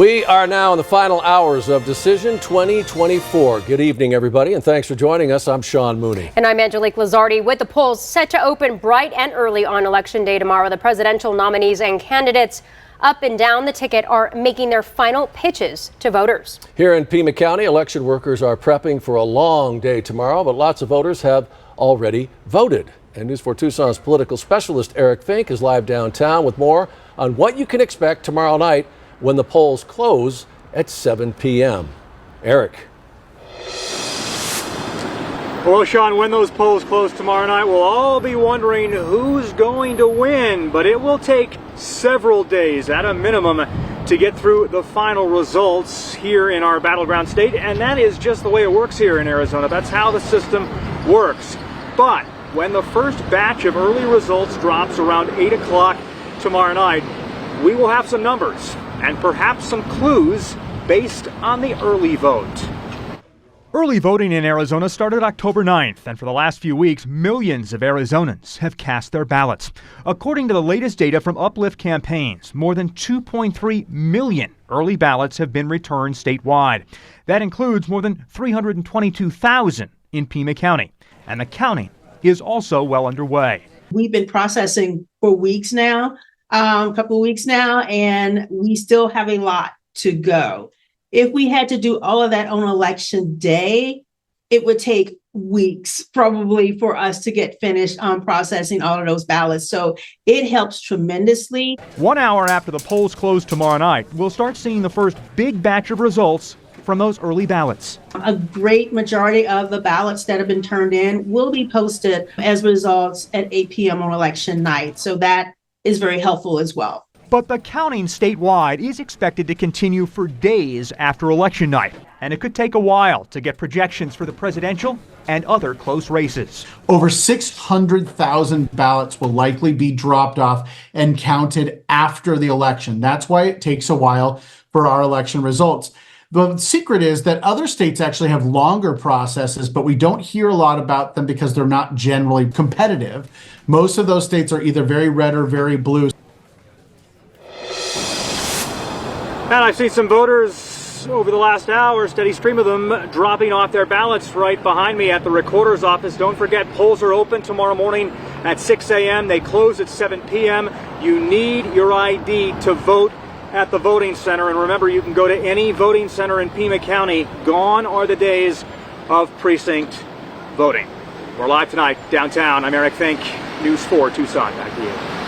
We are now in the final hours of Decision 2024. Good evening, everybody, and thanks for joining us. I'm Sean Mooney. And I'm Angelique Lazardi. With the polls set to open bright and early on Election Day tomorrow, the presidential nominees and candidates up and down the ticket are making their final pitches to voters. Here in Pima County, election workers are prepping for a long day tomorrow, but lots of voters have already voted. And News 4 Tucson's political specialist Eric Fink is live downtown with more on what you can expect tomorrow night when the polls close at 7 p.m. Eric. Well, Sean, when those polls close tomorrow night, we'll all be wondering who's going to win, but it will take several days at a minimum to get through the final results here in our battleground state, and that is just the way it works here in Arizona. That's how the system works. But when the first batch of early results drops around 8 o'clock tomorrow night, we will have some numbers and perhaps some clues based on the early vote. Early voting in Arizona started October 9th, and for the last few weeks, millions of Arizonans have cast their ballots. According to the latest data from Uplift Campaigns, more than 2.3 million early ballots have been returned statewide. That includes more than 322,000 in Pima County, and the counting is also well underway. We've been processing for weeks now, a couple of weeks now, and we still have a lot to go. If we had to do all of that on election day, it would take weeks probably for us to get finished on processing all of those ballots. So it helps tremendously. 1 hour after the polls close tomorrow night, we'll start seeing the first big batch of results from those early ballots. A great majority of the ballots that have been turned in will be posted as results at 8 p.m. on election night. So that is very helpful as well. But the counting statewide is expected to continue for days after election night, and it could take a while to get projections for the presidential and other close races. Over 600,000 ballots will likely be dropped off and counted after the election. That's why it takes a while for our election results. The secret is that other states actually have longer processes, but we don't hear a lot about them because they're not generally competitive. Most of those states are either very red or very blue. And I've seen some voters over the last hour, steady stream of them, dropping off their ballots right behind me at the recorder's office. Don't forget, polls are open tomorrow morning at 6 a.m. They close at 7 p.m. You need your ID to vote at the voting center. And remember, you can go to any voting center in Pima County. Gone are the days of precinct voting. We're live tonight downtown. I'm Eric Fink, News 4 Tucson. Back to you.